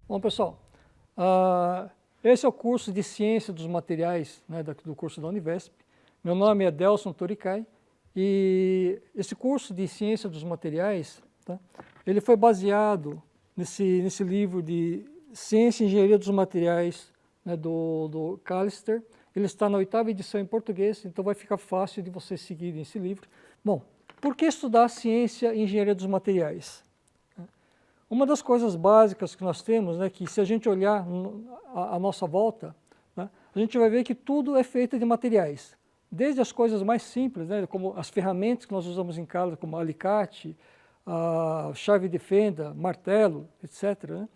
Bom, pessoal, esse é o curso de Ciência dos Materiais, né, do curso da Univesp. Meu nome é Delson Toricai e esse curso de Ciência dos Materiais, tá, ele foi baseado nesse livro de Ciência e Engenharia dos Materiais, né, do Callister. Ele está na 8ª edição em português, então vai ficar fácil de vocês seguirem esse livro. Bom, por que estudar Ciência e Engenharia dos Materiais? Uma das coisas básicas que nós temos, né, que se a gente olhar à nossa volta, né, a gente vai ver que tudo é feito de materiais. Desde as coisas mais simples, né, como as ferramentas que nós usamos em casa, como alicate, a chave de fenda, martelo, etc., né?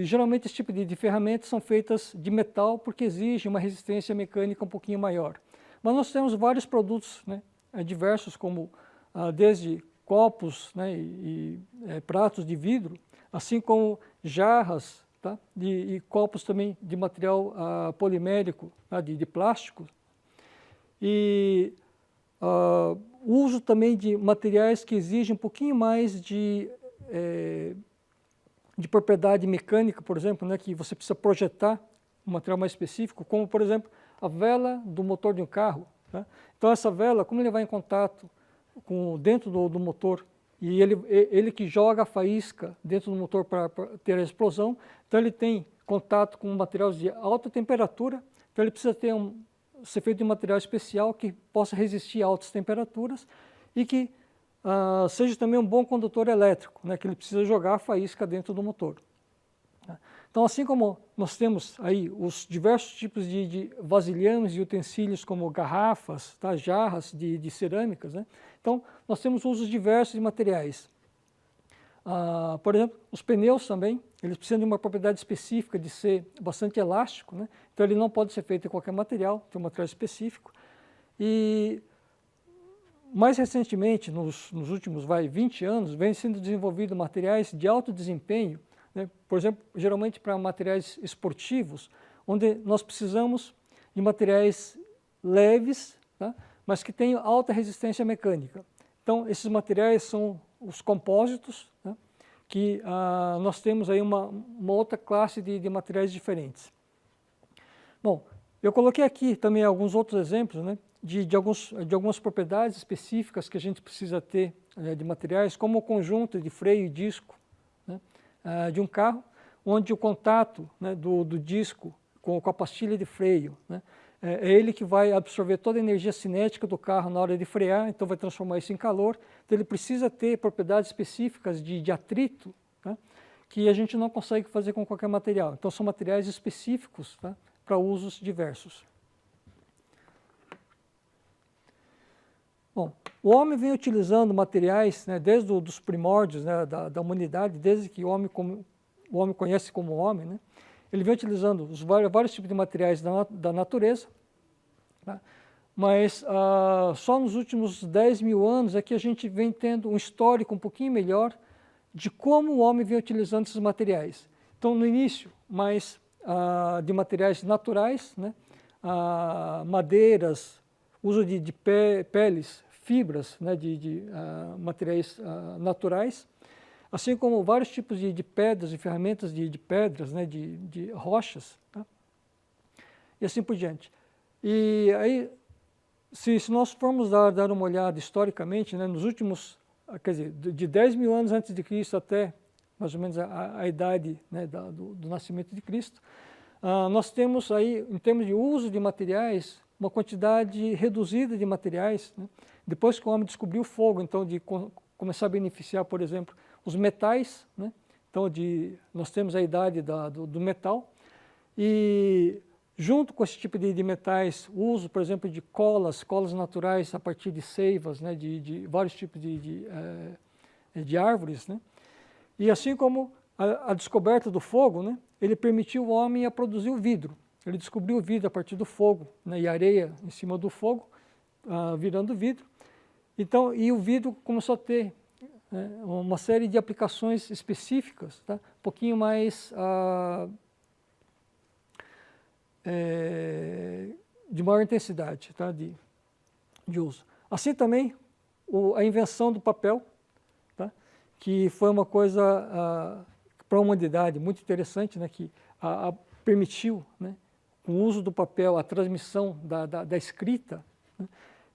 Geralmente esse tipo de ferramentas são feitas de metal porque exigem uma resistência mecânica um pouquinho maior. Mas nós temos vários produtos, né, diversos, como desde copos, né, e pratos de vidro, assim como jarras, tá, e copos também de material polimérico, tá, de plástico. E o uso também de materiais que exigem um pouquinho mais de propriedade mecânica, por exemplo, né, que você precisa projetar um material mais específico, como, por exemplo, a vela do motor de um carro. Tá? Então, essa vela, como ele vai em contato dentro do motor, e ele que joga a faísca dentro do motor para ter a explosão, então ele tem contato com materiais de alta temperatura, então ele precisa ser feito de um material especial que possa resistir a altas temperaturas e que seja também um bom condutor elétrico, né, que ele precisa jogar a faísca dentro do motor. Então, assim como nós temos aí os diversos tipos de vasilhames e utensílios, como garrafas, tá, jarras de cerâmicas, né? Então, nós temos usos diversos de materiais. Por exemplo, os pneus também, eles precisam de uma propriedade específica de ser bastante elástico, né? Então ele não pode ser feito em qualquer material, tem um material específico. E mais recentemente, nos últimos 20 anos, vem sendo desenvolvido materiais de alto desempenho, né? Por exemplo, geralmente para materiais esportivos, onde nós precisamos de materiais leves, tá? Mas que tenham alta resistência mecânica. Então, esses materiais são os compósitos, né? Que nós temos aí uma outra classe de materiais diferentes. Bom, eu coloquei aqui também alguns outros exemplos, né, de algumas propriedades específicas que a gente precisa ter, né, de materiais, como o conjunto de freio e disco, né, de um carro, onde o contato, né, do disco com a pastilha de freio, né, é ele que vai absorver toda a energia cinética do carro na hora de frear, então vai transformar isso em calor. Então ele precisa ter propriedades específicas de atrito, né, que a gente não consegue fazer com qualquer material. Então são materiais específicos, tá, para usos diversos. Bom, o homem vem utilizando materiais, né, desde os primórdios, né, da humanidade, desde que o homem conhece como homem, né, ele vem utilizando os vários tipos de materiais da natureza, tá? Mas só nos últimos 10 mil anos é que a gente vem tendo um histórico um pouquinho melhor de como o homem vem utilizando esses materiais. Então, no início, mais de materiais naturais, né? Madeiras, uso de peles, fibras, né? de materiais naturais, assim como vários tipos de pedras e ferramentas de pedras, né? de rochas, tá? E assim por diante. E aí, se nós formos dar uma olhada historicamente, né? Nos últimos, quer dizer, de 10 mil anos antes de Cristo até mais ou menos a idade, né? do nascimento de Cristo, nós temos aí, em termos de uso de materiais, uma quantidade reduzida de materiais, né? Depois que o homem descobriu o fogo, então de começar a beneficiar, por exemplo, os metais, né? Então nós temos a idade do metal, e junto com esse tipo de metais, o uso, por exemplo, de colas naturais a partir de seivas, né? de vários tipos de árvores, né? E assim como a descoberta do fogo, né? Ele permitiu o homem a produzir o vidro. Ele descobriu o vidro a partir do fogo, né? E areia em cima do fogo, virando vidro. Então, e o vidro começou a ter, né, uma série de aplicações específicas, tá? Um pouquinho mais de maior intensidade, tá? de uso. Assim também a invenção do papel, tá? Que foi uma coisa para a humanidade, muito interessante, né, que permitiu, né, o uso do papel, a transmissão da escrita, né,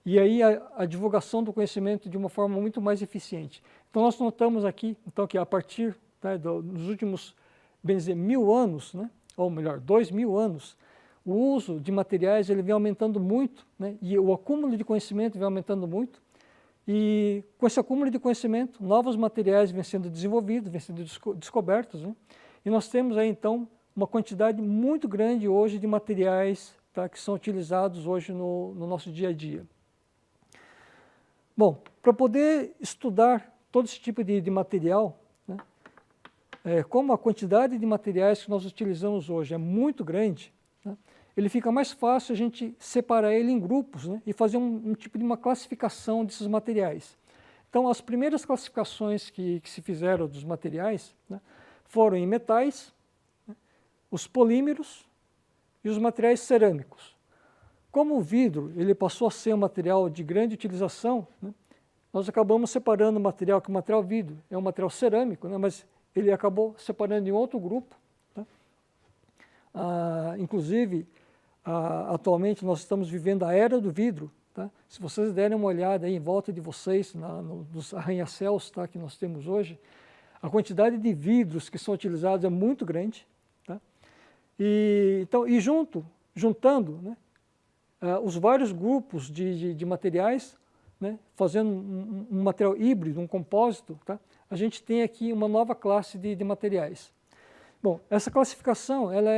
e aí a divulgação do conhecimento de uma forma muito mais eficiente. Então nós notamos aqui, então, que a partir, né, dos últimos, bem dizer, 1000 anos, né, ou melhor, 2000 anos, o uso de materiais ele vem aumentando muito, né, e o acúmulo de conhecimento vem aumentando muito, e com esse acúmulo de conhecimento, novos materiais vêm sendo desenvolvidos, vêm sendo descobertos, né, e nós temos aí então uma quantidade muito grande hoje de materiais, tá, que são utilizados hoje no nosso dia a dia. Bom, para poder estudar todo esse tipo de material, né, como a quantidade de materiais que nós utilizamos hoje é muito grande, né, ele fica mais fácil a gente separar ele em grupos, né, e fazer um tipo de uma classificação desses materiais. Então, as primeiras classificações que se fizeram dos materiais, né, foram em metais, né, os polímeros e os materiais cerâmicos. Como o vidro ele passou a ser um material de grande utilização, né, nós acabamos separando o material, que o material vidro é um material cerâmico, né, mas ele acabou separando em outro grupo. Tá? Inclusive, atualmente nós estamos vivendo a era do vidro. Tá? Se vocês derem uma olhada aí em volta de vocês, nos arranha-céus, tá, que nós temos hoje, a quantidade de vidros que são utilizados é muito grande. Tá? Então, juntando, né, os vários grupos de materiais, né, fazendo um material híbrido, um compósito, tá, a gente tem aqui uma nova classe de materiais. Bom, essa classificação ela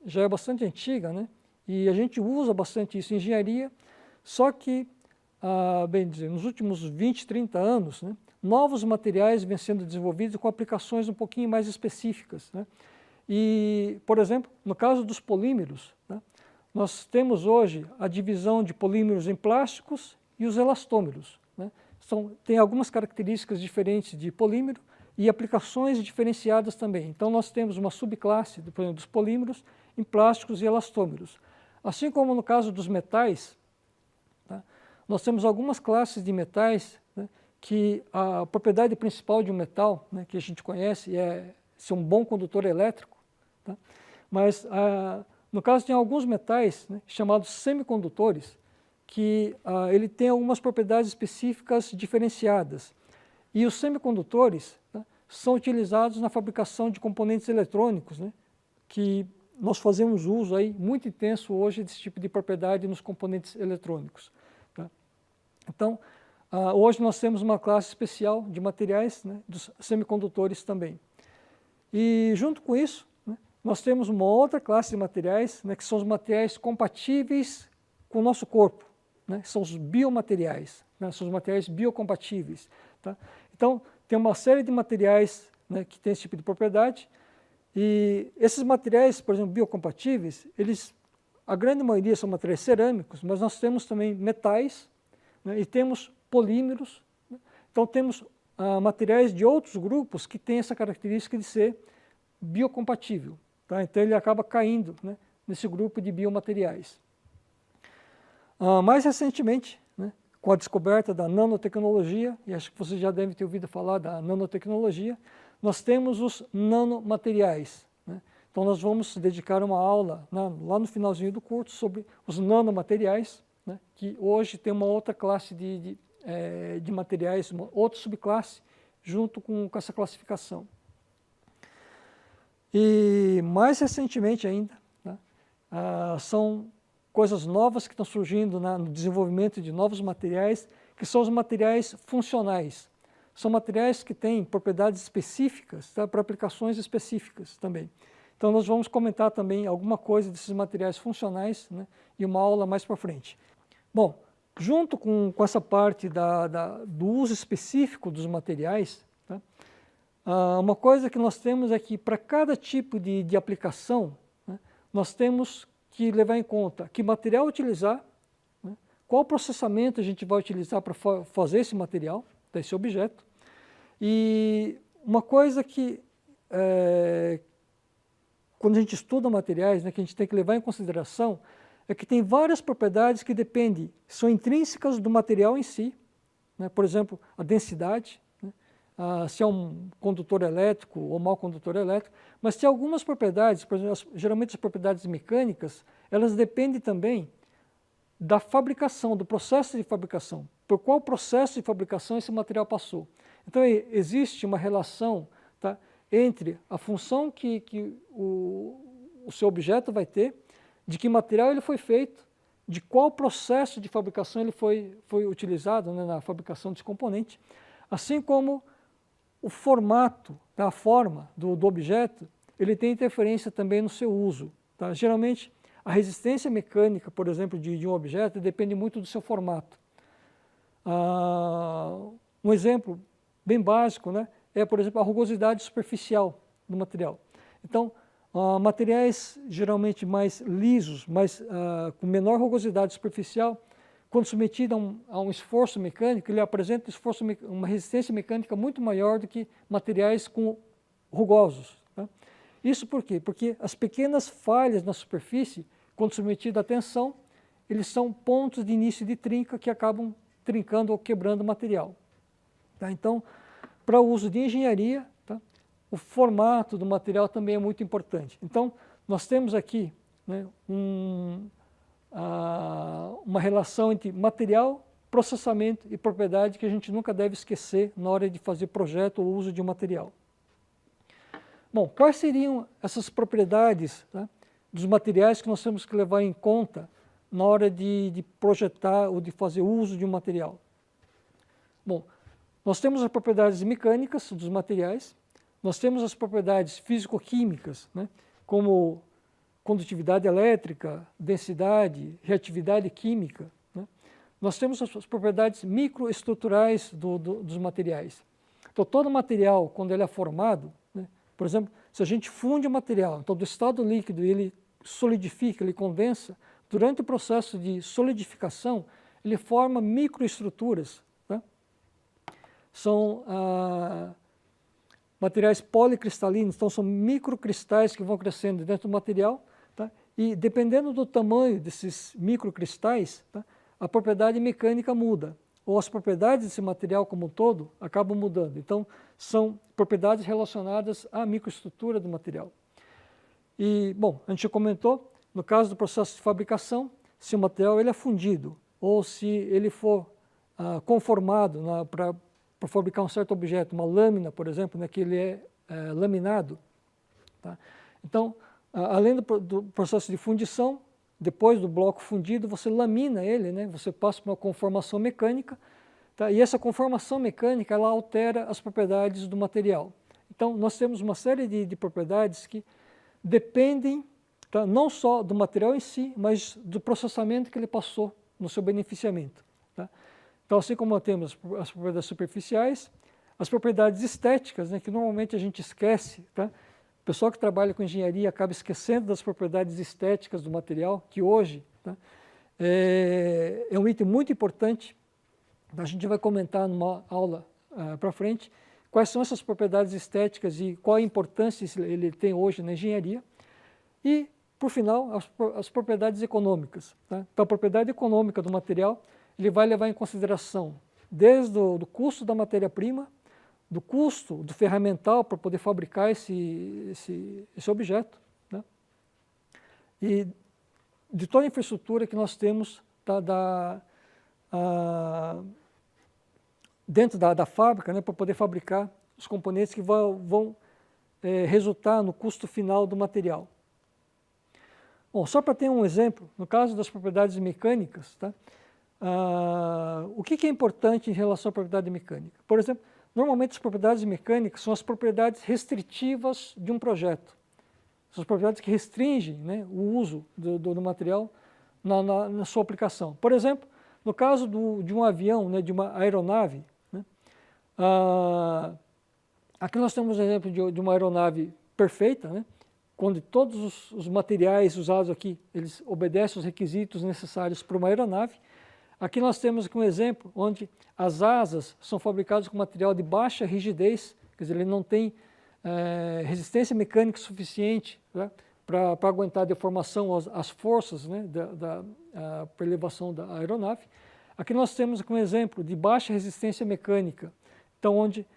já é bastante antiga, né, e a gente usa bastante isso em engenharia, só que, bem dizer, nos últimos 20, 30 anos, né, novos materiais vêm sendo desenvolvidos com aplicações um pouquinho mais específicas. Né, e, por exemplo, no caso dos polímeros, né, nós temos hoje a divisão de polímeros em plásticos e os elastômeros. Né? Tem algumas características diferentes de polímero e aplicações diferenciadas também. Então, nós temos uma subclasse, por exemplo, dos polímeros em plásticos e elastômeros. Assim como no caso dos metais, tá? Nós temos algumas classes de metais, né, que a propriedade principal de um metal, né, que a gente conhece, é ser um bom condutor elétrico. Tá? Mas no caso, tem alguns metais, né, chamados semicondutores, que ele tem algumas propriedades específicas diferenciadas. E os semicondutores, né, são utilizados na fabricação de componentes eletrônicos, né, que nós fazemos uso aí muito intenso hoje desse tipo de propriedade nos componentes eletrônicos. Tá? Então, hoje nós temos uma classe especial de materiais, né, dos semicondutores também. E junto com isso, nós temos uma outra classe de materiais, né, que são os materiais compatíveis com o nosso corpo, né, são os biomateriais, né, são os materiais biocompatíveis. Tá? Então, tem uma série de materiais, né, que tem esse tipo de propriedade, e esses materiais, por exemplo, biocompatíveis, a grande maioria são materiais cerâmicos, mas nós temos também metais, né, e temos polímeros, né, então temos materiais de outros grupos que têm essa característica de ser biocompatível. Tá? Então ele acaba caindo, né, nesse grupo de biomateriais. Mais recentemente, né, com a descoberta da nanotecnologia, e acho que vocês já devem ter ouvido falar da nanotecnologia, nós temos os nanomateriais. Né? Então nós vamos dedicar uma aula, né, lá no finalzinho do curso sobre os nanomateriais, né, que hoje tem uma outra classe de materiais, uma outra subclasse, junto com essa classificação. E mais recentemente ainda, né, são coisas novas que estão surgindo no desenvolvimento de novos materiais, que são os materiais funcionais. São materiais que têm propriedades específicas, tá, para aplicações específicas também. Então nós vamos comentar também alguma coisa desses materiais funcionais, né, em uma aula mais para frente. Bom, junto com essa parte do uso específico dos materiais, tá, uma coisa que nós temos é que para cada tipo de aplicação, né, nós temos que levar em conta que material utilizar, né, qual processamento a gente vai utilizar para fazer esse material, desse objeto. E uma coisa que, quando a gente estuda materiais, né, que a gente tem que levar em consideração, é que tem várias propriedades que são intrínsecas do material em si, né, por exemplo, a densidade, né, se é um condutor elétrico ou mau condutor elétrico, mas tem algumas propriedades, por exemplo, geralmente as propriedades mecânicas, elas dependem também da fabricação, do processo de fabricação, por qual processo de fabricação esse material passou. Então, existe uma relação, tá, entre a função que o seu objeto vai ter, de que material ele foi feito, de qual processo de fabricação ele foi utilizado, né, na fabricação desse componente, assim como o formato, tá, a forma do objeto, ele tem interferência também no seu uso. Tá? Geralmente, a resistência mecânica, por exemplo, de um objeto depende muito do seu formato. Um exemplo bem básico, né, é, por exemplo, a rugosidade superficial do material. Então, materiais geralmente mais lisos, com menor rugosidade superficial, quando submetido a um esforço mecânico, ele apresenta uma resistência mecânica muito maior do que materiais rugosos. Tá? Isso por quê? Porque as pequenas falhas na superfície, quando submetido à tensão, eles são pontos de início de trinca que acabam trincando ou quebrando o material. Tá? Então, para o uso de engenharia, tá, o formato do material também é muito importante. Então, nós temos aqui, né, uma relação entre material, processamento e propriedade que a gente nunca deve esquecer na hora de fazer projeto ou uso de um material. Bom, quais seriam essas propriedades, tá, dos materiais que nós temos que levar em conta na hora de projetar ou de fazer uso de um material? Bom, nós temos as propriedades mecânicas dos materiais, nós temos as propriedades físico-químicas, né, como condutividade elétrica, densidade, reatividade química. Né? Nós temos as propriedades microestruturais dos materiais. Então, todo material, quando ele é formado, né, por exemplo, se a gente funde o material, então do estado líquido ele solidifica, ele condensa, durante o processo de solidificação, ele forma microestruturas. Né? São materiais policristalinos, então são microcristais que vão crescendo dentro do material, tá? E dependendo do tamanho desses microcristais, tá, a propriedade mecânica muda, ou as propriedades desse material como um todo acabam mudando. Então, são propriedades relacionadas à microestrutura do material. E, bom, a gente já comentou, no caso do processo de fabricação, se o material ele é fundido, ou se ele for conformado para fabricar um certo objeto, uma lâmina, por exemplo, né, que ele é laminado. Tá? Então, além do processo de fundição, depois do bloco fundido, você lamina ele, né, você passa por uma conformação mecânica, tá? E essa conformação mecânica ela altera as propriedades do material. Então, nós temos uma série de propriedades que dependem, tá, não só do material em si, mas do processamento que ele passou no seu beneficiamento. Tá? Então, assim como temos as propriedades superficiais, as propriedades estéticas, né, que normalmente a gente esquece, tá? O pessoal que trabalha com engenharia acaba esquecendo das propriedades estéticas do material, que hoje, tá, é um item muito importante. A gente vai comentar numa aula para frente quais são essas propriedades estéticas e qual a importância ele tem hoje na engenharia. E, por final, as propriedades econômicas. Tá? Então, a propriedade econômica do material ele vai levar em consideração desde do custo da matéria-prima, do custo do ferramental para poder fabricar esse objeto, né? E de toda a infraestrutura que nós temos dentro da fábrica, né, para poder fabricar os componentes que vão resultar no custo final do material. Bom, só para ter um exemplo, no caso das propriedades mecânicas, tá? O que é importante em relação à propriedade mecânica? Por exemplo, normalmente as propriedades mecânicas são as propriedades restritivas de um projeto. São as propriedades que restringem, né, o uso do material na sua aplicação. Por exemplo, no caso de um avião, né, de uma aeronave, né, aqui nós temos um exemplo de uma aeronave perfeita, né, quando todos os materiais usados aqui, eles obedecem os requisitos necessários para uma aeronave. Aqui nós temos aqui um exemplo onde as asas são fabricadas com material de baixa rigidez, quer dizer, ele não tem resistência mecânica suficiente, né, para aguentar a deformação, as forças, né, para elevação da aeronave. Aqui nós temos aqui um exemplo de baixa resistência mecânica, então onde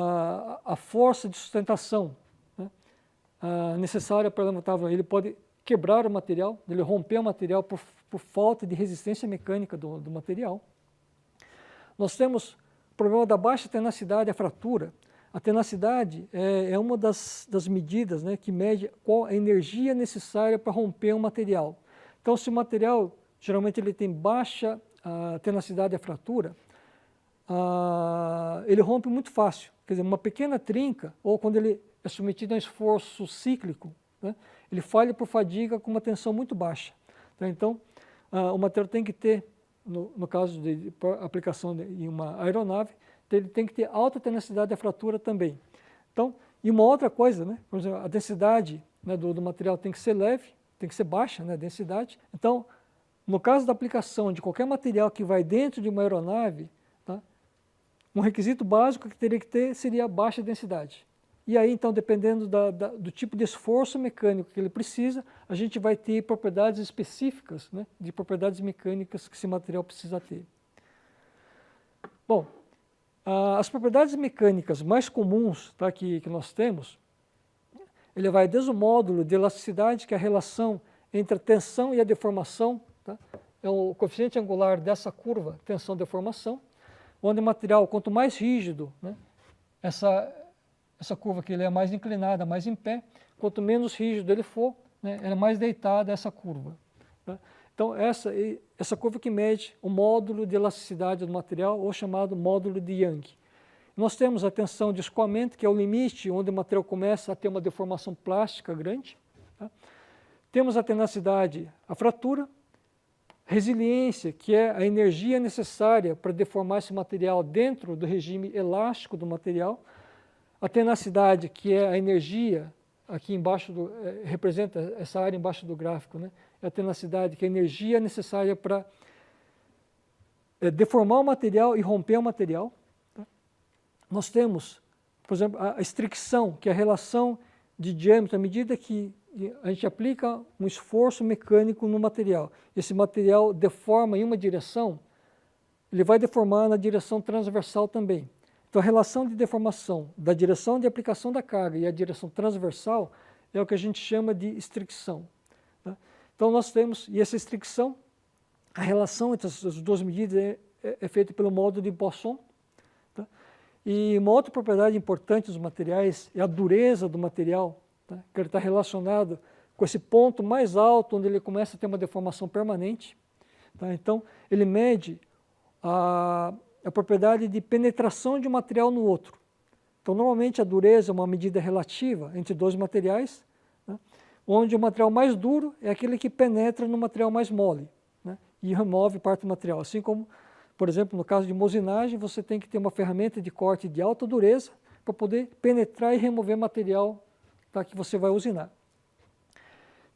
a força de sustentação, né, necessária para levantar. Ele pode quebrar o material, ele romper o material por falta de resistência mecânica do material. Nós temos o problema da baixa tenacidade, a fratura. A tenacidade é uma das medidas, né, que mede qual a energia necessária para romper um material. Então, se o material, geralmente ele tem baixa tenacidade, a fratura, ele rompe muito fácil. Quer dizer, uma pequena trinca, ou quando ele é submetido a um esforço cíclico, né, ele falha por fadiga com uma tensão muito baixa. Tá? Então, o material tem que ter, no caso de aplicação em uma aeronave, ele tem que ter alta tenacidade da fratura também. Então, e uma outra coisa, né, por exemplo, a densidade, né, do material tem que ser leve, tem que ser baixa, né, a densidade. Então, no caso da aplicação de qualquer material que vai dentro de uma aeronave, tá, um requisito básico que teria que ter seria a baixa densidade. E aí, então, dependendo do tipo de esforço mecânico que ele precisa, a gente vai ter propriedades específicas, né, de propriedades mecânicas que esse material precisa ter. Bom, as propriedades mecânicas mais comuns, tá, que nós temos, ele vai desde o módulo de elasticidade, que é a relação entre a tensão e a deformação, tá, é o coeficiente angular dessa curva, tensão-deformação, onde o material, quanto mais rígido, né, essa curva aqui ele é mais inclinada, mais em pé, quanto menos rígido ele for, né, ela é mais deitada essa curva. Tá? Então, essa curva que mede o módulo de elasticidade do material, ou chamado módulo de Young. Nós temos a tensão de escoamento, que é o limite onde o material começa a ter uma deformação plástica grande. Tá? Temos a tenacidade, a fratura, resiliência, que é a energia necessária para deformar esse material dentro do regime elástico do material. A tenacidade, que é a energia, aqui embaixo, representa essa área embaixo do gráfico, né? É a tenacidade, que é a energia necessária para deformar o material e romper o material. Tá? Nós temos, por exemplo, a estricção, que é a relação de diâmetro, à medida que a gente aplica um esforço mecânico no material. Esse material deforma em uma direção, ele vai deformar na direção transversal também. Então, a relação de deformação da direção de aplicação da carga e a direção transversal é o que a gente chama de estricção. Tá? Então, nós temos, e essa estricção, a relação entre essas duas medidas é feita pelo módulo de Poisson. Tá? E uma outra propriedade importante dos materiais é a dureza do material, tá? Que ele está relacionado com esse ponto mais alto, onde ele começa a ter uma deformação permanente. Tá? Então, ele mede a propriedade de penetração de um material no outro. Então, normalmente, a dureza é uma medida relativa entre dois materiais, né, onde o material mais duro é aquele que penetra no material mais mole, né, e remove parte do material. Assim como, por exemplo, no caso de mosinagem, você tem que ter uma ferramenta de corte de alta dureza para poder penetrar e remover material, tá, que você vai usinar.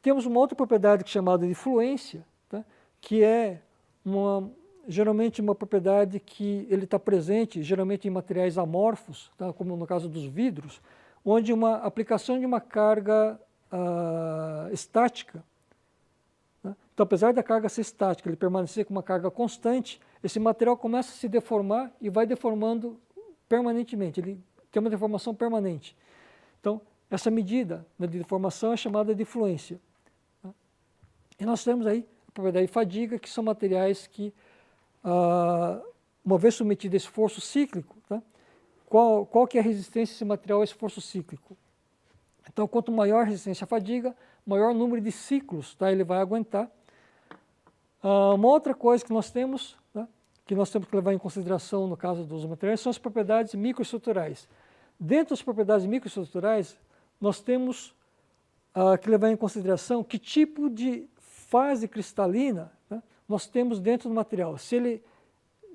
Temos uma outra propriedade chamada de fluência, tá, que é geralmente uma propriedade que ele está presente, geralmente em materiais amorfos, tá, como no caso dos vidros, onde uma aplicação de uma carga estática, né, então apesar da carga ser estática, ele permanecer com uma carga constante, esse material começa a se deformar e vai deformando permanentemente, ele tem uma deformação permanente. Então, essa medida, né, de deformação é chamada de fluência. Tá? E nós temos aí a propriedade de fadiga, que são materiais que uma vez submetido a esforço cíclico, tá? Qual que é a resistência desse material ao esforço cíclico? Então, quanto maior a resistência à fadiga, maior número de ciclos, tá, ele vai aguentar. Uma outra coisa que nós temos, tá, que nós temos que levar em consideração no caso dos materiais, são as propriedades microestruturais. Dentro das propriedades microestruturais, nós temos que levar em consideração que tipo de fase cristalina, tá, nós temos dentro do material. Se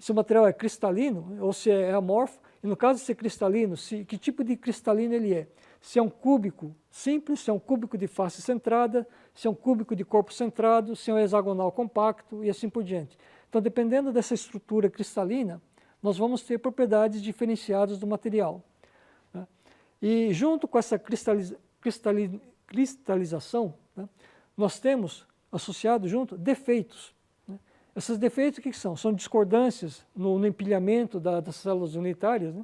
o material é cristalino ou se é amorfo, e no caso de ser cristalino, que tipo de cristalino ele é? Se é um cúbico simples, se é um cúbico de face centrada, se é um cúbico de corpo centrado, se é um hexagonal compacto e assim por diante. Então, dependendo dessa estrutura cristalina, nós vamos ter propriedades diferenciadas do material. Né? E junto com essa cristalização, né, nós temos associado junto defeitos. Esses defeitos o que são? São discordâncias no empilhamento das células unitárias, né,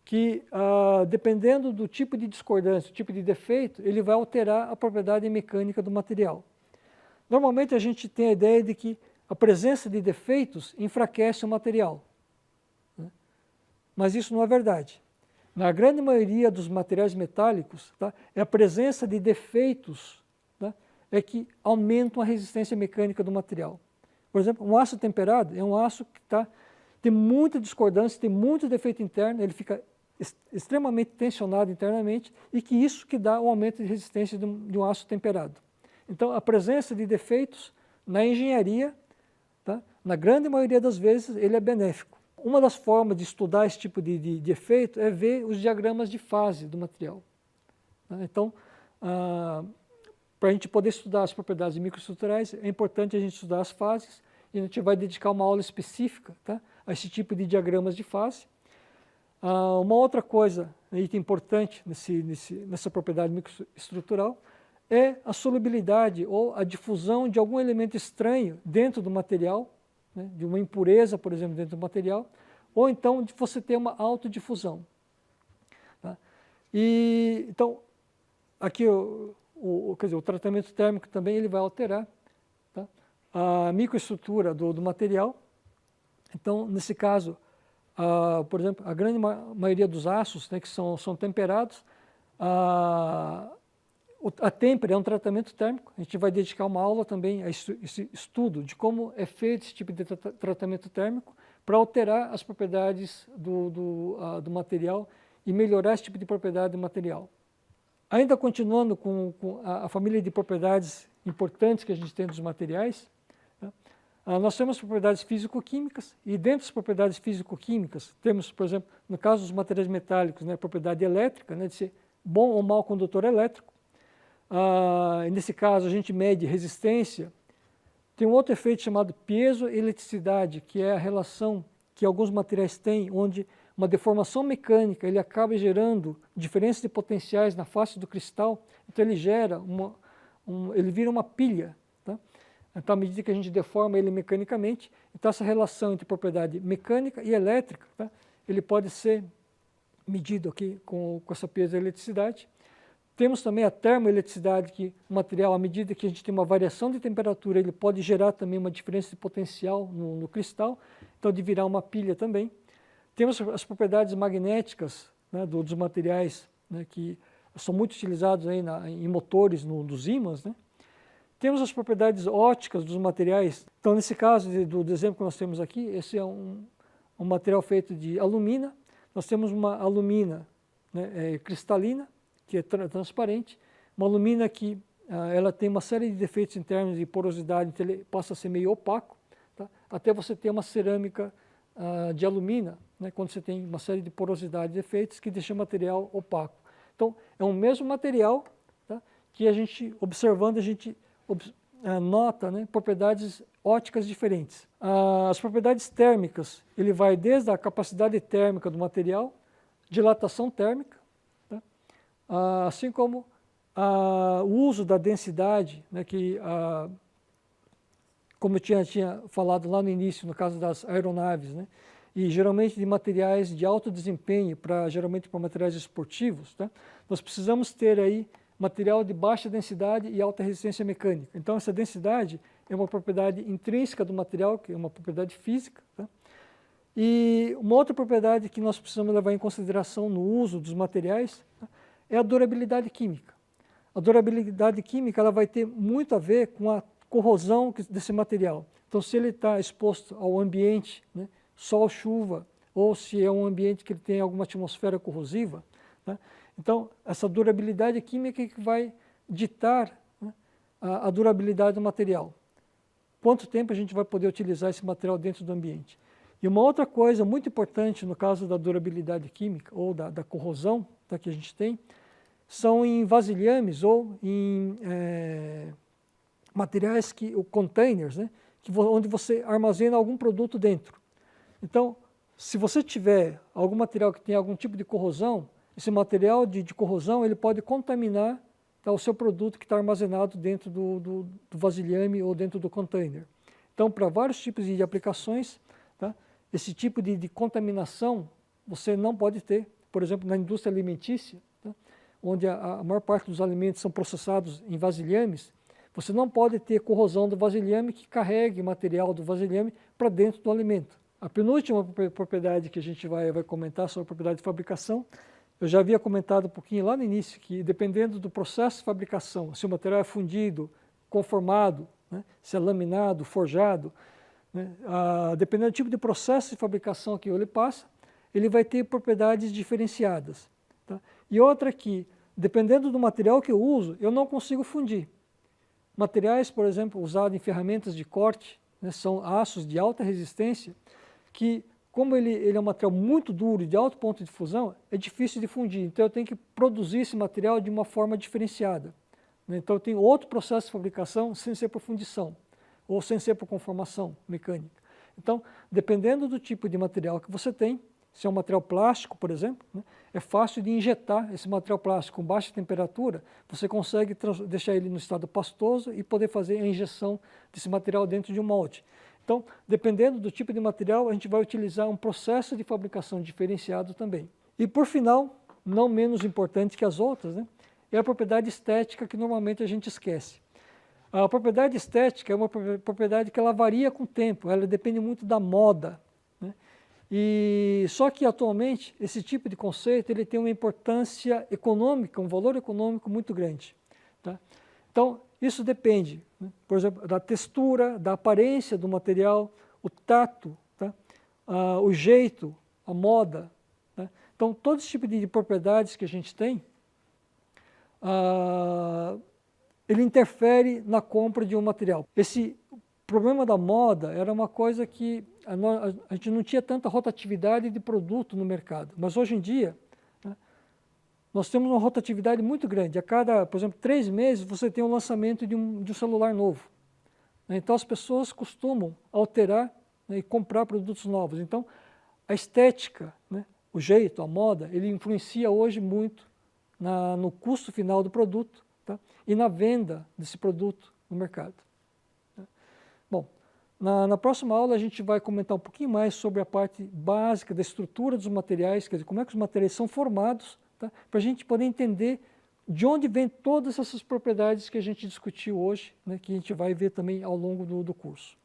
que, dependendo do tipo de discordância, do tipo de defeito, ele vai alterar a propriedade mecânica do material. Normalmente a gente tem a ideia de que a presença de defeitos enfraquece o material, né? Mas isso não é verdade. Na grande maioria dos materiais metálicos, tá, é a presença de defeitos, tá, é que aumentam a resistência mecânica do material. Por exemplo, um aço temperado é um aço que tem muita discordância, tem muito defeito interno, ele fica extremamente tensionado internamente e que isso que dá o aumento de resistência de um aço temperado. Então, a presença de defeitos na engenharia, tá, na grande maioria das vezes, ele é benéfico. Uma das formas de estudar esse tipo de efeito é ver os diagramas de fase do material, tá? Então, para a gente poder estudar as propriedades microestruturais, é importante a gente estudar as fases, e a gente vai dedicar uma aula específica, tá, a esse tipo de diagramas de fase. Uma outra coisa, item importante nessa propriedade microestrutural, é a solubilidade ou a difusão de algum elemento estranho dentro do material, né, de uma impureza, por exemplo, dentro do material, ou então de você ter uma autodifusão. Tá? E, então, aqui quer dizer, o tratamento térmico também ele vai alterar, tá, a microestrutura do material. Então, nesse caso, por exemplo, a grande maioria dos aços, né, que são temperados, a têmpera é um tratamento térmico. A gente vai dedicar uma aula também a esse estudo de como é feito esse tipo de tratamento térmico para alterar as propriedades do material e melhorar esse tipo de propriedade do material. Ainda continuando com a família de propriedades importantes que a gente tem dos materiais, né, nós temos propriedades físico-químicas e dentro das propriedades físico-químicas temos, por exemplo, no caso dos materiais metálicos, né, a propriedade elétrica, né, de ser bom ou mau condutor elétrico. Nesse caso, a gente mede resistência. Tem um outro efeito chamado piezoeletricidade, que é a relação que alguns materiais têm, onde uma deformação mecânica ele acaba gerando diferenças de potenciais na face do cristal, então ele gera ele vira uma pilha. Tá? Então, à medida que a gente deforma ele mecanicamente, então essa relação entre propriedade mecânica e elétrica, tá, ele pode ser medido aqui com essa piezoeletricidade. Temos também a termoeletricidade, que o material, à medida que a gente tem uma variação de temperatura, ele pode gerar também uma diferença de potencial no cristal, então de virar uma pilha também. Temos as propriedades magnéticas, né, dos materiais, né, que são muito utilizados aí em motores dos ímãs, né. Temos as propriedades ópticas dos materiais. Então, nesse caso do exemplo que nós temos aqui, esse é um material feito de alumina. Nós temos uma alumina, né, cristalina, que é transparente, uma alumina que ela tem uma série de defeitos em termos de porosidade, então ele passa a ser meio opaco, tá? Até você ter uma cerâmica de alumina, né, quando você tem uma série de porosidade e defeitos que deixa o material opaco. Então, é um mesmo material, tá, que a gente, observando, a gente nota, né, propriedades ópticas diferentes. As propriedades térmicas, ele vai desde a capacidade térmica do material, dilatação térmica, assim como o uso da densidade, né, que, como eu tinha falado lá no início, no caso das aeronaves, né, e geralmente de materiais de alto desempenho, geralmente para materiais esportivos, tá, nós precisamos ter aí material de baixa densidade e alta resistência mecânica. Então, essa densidade é uma propriedade intrínseca do material, que é uma propriedade física, tá? E uma outra propriedade que nós precisamos levar em consideração no uso dos materiais, tá, é a durabilidade química. A durabilidade química ela vai ter muito a ver com a corrosão desse material. Então, se ele está exposto ao ambiente, né, sol, chuva, ou se é um ambiente que ele tem alguma atmosfera corrosiva, né, então, essa durabilidade química é que vai ditar, né, a durabilidade do material. Quanto tempo a gente vai poder utilizar esse material dentro do ambiente. E uma outra coisa muito importante no caso da durabilidade química ou da corrosão, tá, que a gente tem, são em vasilhames ou em materiais, containers, né, onde você armazena algum produto dentro. Então, se você tiver algum material que tem algum tipo de corrosão, esse material de corrosão ele pode contaminar, tá, o seu produto que está armazenado dentro do vasilhame ou dentro do container. Então, para vários tipos de aplicações, tá, esse tipo de contaminação você não pode ter, por exemplo, na indústria alimentícia, tá? Onde a maior parte dos alimentos são processados em vasilhames, você não pode ter corrosão do vasilhame que carregue material do vasilhame para dentro do alimento. A penúltima propriedade que a gente vai comentar sobre a propriedade de fabricação, eu já havia comentado um pouquinho lá no início, que dependendo do processo de fabricação, se o material é fundido, conformado, né, se é laminado, forjado, né, dependendo do tipo de processo de fabricação que ele passa, ele vai ter propriedades diferenciadas. Tá? E outra que, dependendo do material que eu uso, eu não consigo fundir. Materiais, por exemplo, usados em ferramentas de corte, né, são aços de alta resistência, que como ele é um material muito duro e de alto ponto de fusão, é difícil de fundir. Então eu tenho que produzir esse material de uma forma diferenciada. Né? Então eu tenho outro processo de fabricação sem ser por fundição, ou sem ser por conformação mecânica. Então, dependendo do tipo de material que você tem, se é um material plástico, por exemplo, né, é fácil de injetar esse material plástico com baixa temperatura, você consegue deixar ele no estado pastoso e poder fazer a injeção desse material dentro de um molde. Então, dependendo do tipo de material, a gente vai utilizar um processo de fabricação diferenciado também. E por final, não menos importante que as outras, né, é a propriedade estética que normalmente a gente esquece. A propriedade estética é uma propriedade que ela varia com o tempo, ela depende muito da moda. Né? E só que atualmente esse tipo de conceito ele tem uma importância econômica, um valor econômico muito grande. Tá? Então isso depende, né? Por exemplo, da textura, da aparência do material, o tato, tá? O jeito, a moda. Tá? Então todo esse tipo de propriedades que a gente tem, ele interfere na compra de um material. Esse problema da moda era uma coisa que a gente não tinha tanta rotatividade de produto no mercado, mas hoje em dia, né, nós temos uma rotatividade muito grande. A cada, por exemplo, 3 meses você tem um lançamento de um celular novo. Né? Então as pessoas costumam alterar, né, e comprar produtos novos. Então a estética, né, o jeito, a moda, ele influencia hoje muito no custo final do produto, tá? E na venda desse produto no mercado. Bom, na próxima aula a gente vai comentar um pouquinho mais sobre a parte básica da estrutura dos materiais, quer dizer, como é que os materiais são formados, tá? Para a gente poder entender de onde vêm todas essas propriedades que a gente discutiu hoje, né, que a gente vai ver também ao longo do curso.